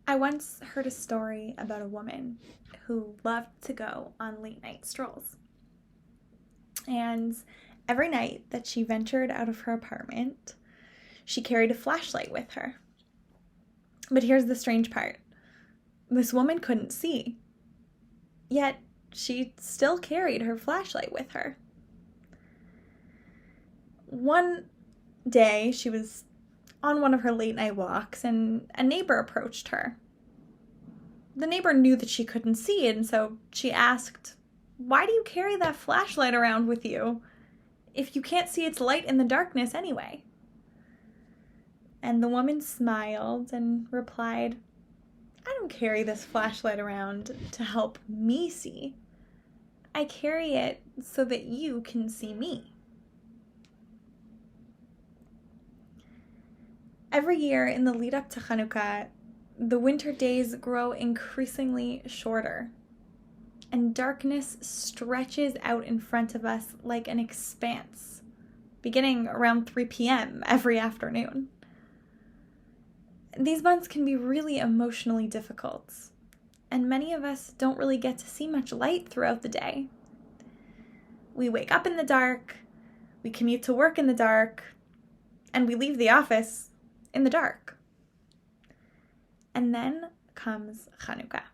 I once heard a story about a woman who loved to go on late night strolls. And every night that she ventured out of her apartment, she carried a flashlight with her. But here's the strange part. This woman couldn't see, yet she still carried her flashlight with her. One day, she was on one of her late night walks, and a neighbor approached her. The neighbor knew that she couldn't see, and so she asked, "Why do you carry that flashlight around with you if you can't see its light in the darkness anyway?" And the woman smiled and replied, "I don't carry this flashlight around to help me see. I carry it so that you can see me." Every year in the lead up to Hanukkah, the winter days grow increasingly shorter, and darkness stretches out in front of us like an expanse, beginning around 3 p.m. every afternoon. These months can be really emotionally difficult, and many of us don't really get to see much light throughout the day. We wake up in the dark, we commute to work in the dark, and we leave the office in the dark. And then comes Hanukkah.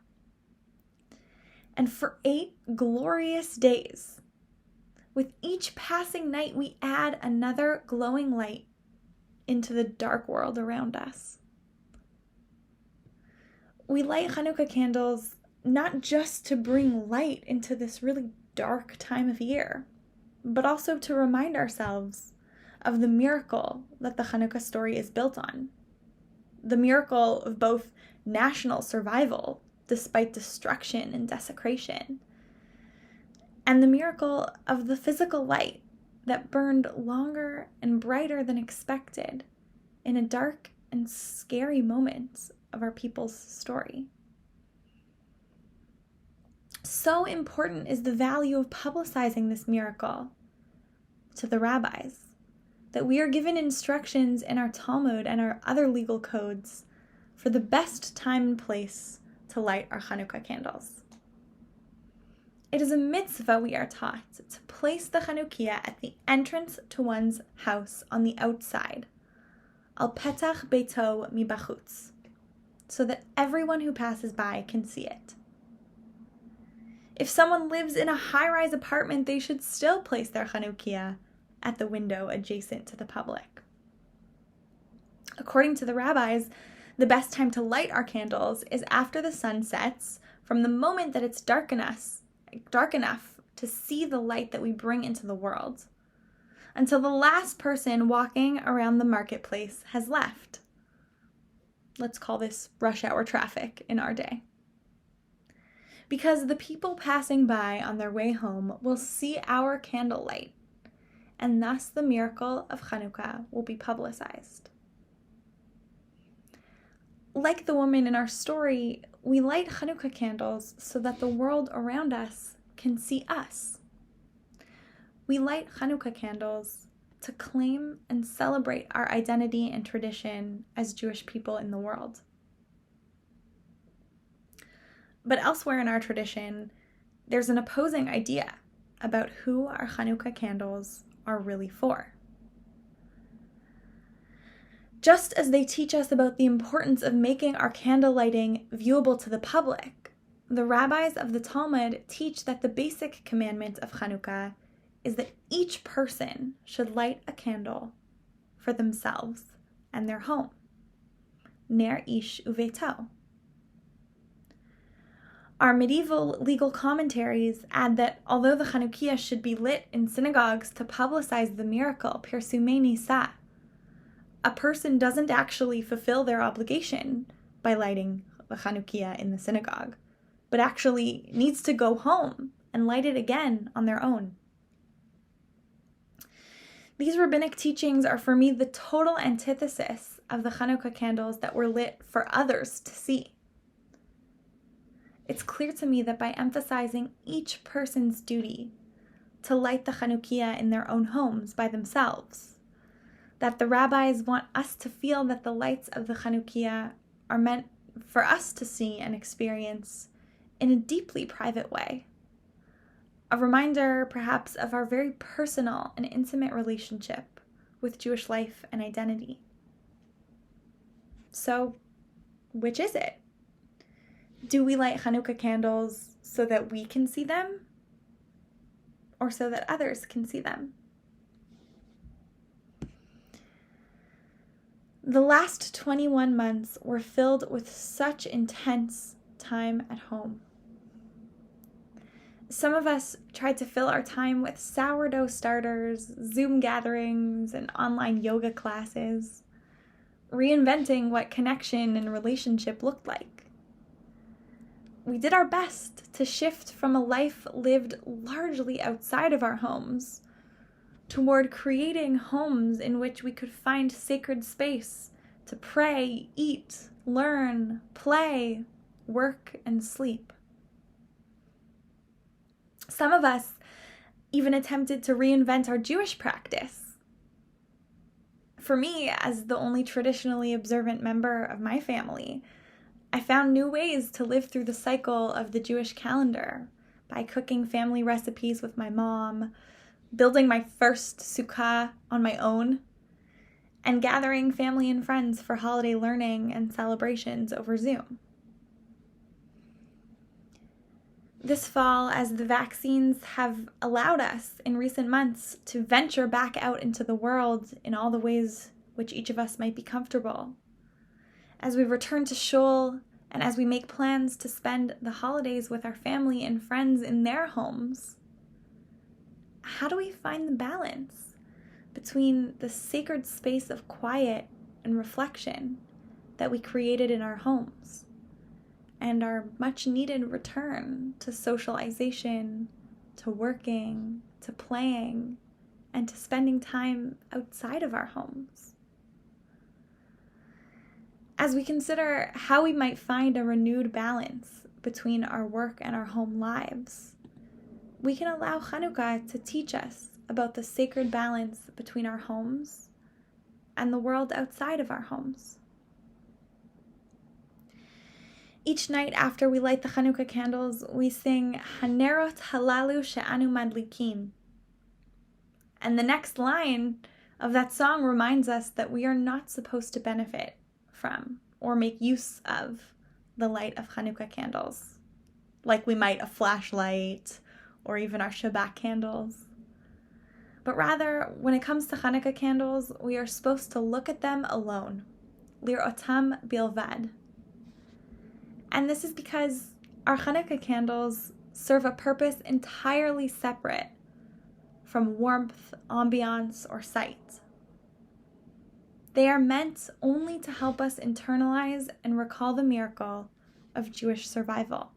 And for 8 glorious days, with each passing night, we add another glowing light into the dark world around us. We light Hanukkah candles not just to bring light into this really dark time of year, but also to remind ourselves of the miracle that the Hanukkah story is built on. The miracle of both national survival, despite destruction and desecration, and the miracle of the physical light that burned longer and brighter than expected in a dark and scary moment of our people's story. So important is the value of publicizing this miracle to the rabbis, that we are given instructions in our Talmud and our other legal codes for the best time and place to light our Hanukkah candles. It is a mitzvah, we are taught, to place the Chanukiah at the entrance to one's house on the outside, al petach beito mibachutz, so that everyone who passes by can see it. If someone lives in a high-rise apartment, they should still place their Chanukiah at the window adjacent to the public. According to the rabbis, the best time to light our candles is after the sun sets, from the moment that it's dark enough to see the light that we bring into the world, until the last person walking around the marketplace has left. Let's call this rush hour traffic in our day. Because the people passing by on their way home will see our candlelight, and thus the miracle of Hanukkah will be publicized. Like the woman in our story, we light Hanukkah candles so that the world around us can see us. We light Hanukkah candles to claim and celebrate our identity and tradition as Jewish people in the world. But elsewhere in our tradition, there's an opposing idea about who our Hanukkah candles are really for. Just as they teach us about the importance of making our candle lighting viewable to the public, the rabbis of the Talmud teach that the basic commandment of Hanukkah is that each person should light a candle for themselves and their home. Ner ish uveto. Our medieval legal commentaries add that although the Chanukiah should be lit in synagogues to publicize the miracle, Pirsumei Nisa, a person doesn't actually fulfill their obligation by lighting the Chanukiah in the synagogue, but actually needs to go home and light it again on their own. These rabbinic teachings are for me the total antithesis of the Hanukkah candles that were lit for others to see. It's clear to me that by emphasizing each person's duty to light the Chanukiah in their own homes by themselves, that the rabbis want us to feel that the lights of the Chanukiah are meant for us to see and experience in a deeply private way. A reminder, perhaps, of our very personal and intimate relationship with Jewish life and identity. So, which is it? Do we light Hanukkah candles so that we can see them, or so that others can see them? The last 21 months were filled with such intense time at home. Some of us tried to fill our time with sourdough starters, Zoom gatherings, and online yoga classes, reinventing what connection and relationship looked like. We did our best to shift from a life lived largely outside of our homes toward creating homes in which we could find sacred space to pray, eat, learn, play, work, and sleep. Some of us even attempted to reinvent our Jewish practice. For me, as the only traditionally observant member of my family, I found new ways to live through the cycle of the Jewish calendar by cooking family recipes with my mom, building my first sukkah on my own, and gathering family and friends for holiday learning and celebrations over Zoom. This fall, as the vaccines have allowed us in recent months to venture back out into the world in all the ways which each of us might be comfortable, as we return to shul, and as we make plans to spend the holidays with our family and friends in their homes, how do we find the balance between the sacred space of quiet and reflection that we created in our homes and our much-needed return to socialization, to working, to playing, and to spending time outside of our homes? As we consider how we might find a renewed balance between our work and our home lives, we can allow Hanukkah to teach us about the sacred balance between our homes and the world outside of our homes. Each night after we light the Hanukkah candles, we sing Hanerot Halalu She'anu Madlikim. And the next line of that song reminds us that we are not supposed to benefit from or make use of the light of Hanukkah candles, like we might a flashlight or even our Shabbat candles. But rather, when it comes to Hanukkah candles, we are supposed to look at them alone, lir'otam bilvad. And this is because our Hanukkah candles serve a purpose entirely separate from warmth, ambiance, or sight. They are meant only to help us internalize and recall the miracle of Jewish survival.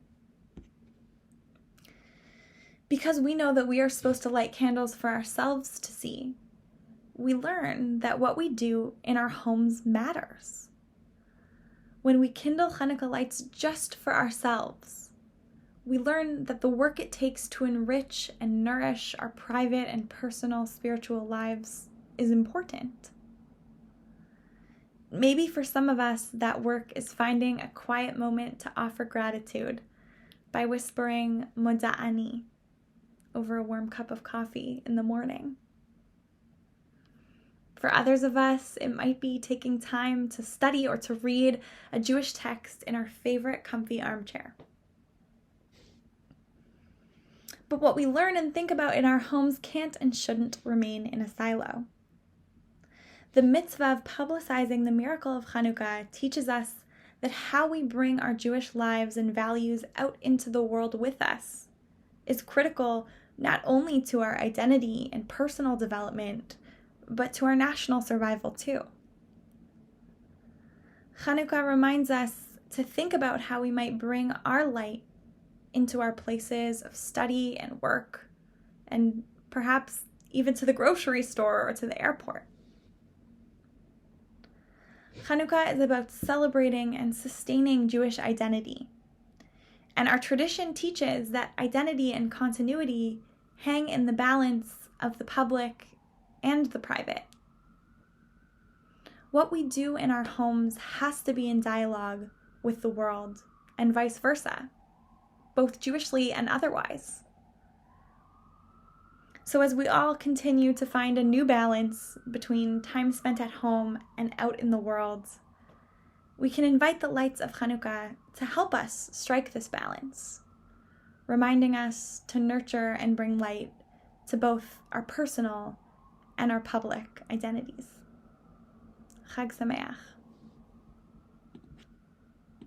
Because we know that we are supposed to light candles for ourselves to see, we learn that what we do in our homes matters. When we kindle Hanukkah lights just for ourselves, we learn that the work it takes to enrich and nourish our private and personal spiritual lives is important. Maybe for some of us, that work is finding a quiet moment to offer gratitude by whispering Moda'ani over a warm cup of coffee in the morning. For others of us, it might be taking time to study or to read a Jewish text in our favorite comfy armchair. But what we learn and think about in our homes can't and shouldn't remain in a silo. The mitzvah of publicizing the miracle of Hanukkah teaches us that how we bring our Jewish lives and values out into the world with us is critical not only to our identity and personal development, but to our national survival too. Hanukkah reminds us to think about how we might bring our light into our places of study and work, and perhaps even to the grocery store or to the airport. Hanukkah is about celebrating and sustaining Jewish identity. And our tradition teaches that identity and continuity hang in the balance of the public and the private. What we do in our homes has to be in dialogue with the world, and vice versa, both Jewishly and otherwise. So as we all continue to find a new balance between time spent at home and out in the world, we can invite the lights of Hanukkah to help us strike this balance, reminding us to nurture and bring light to both our personal and our public identities. Chag Sameach.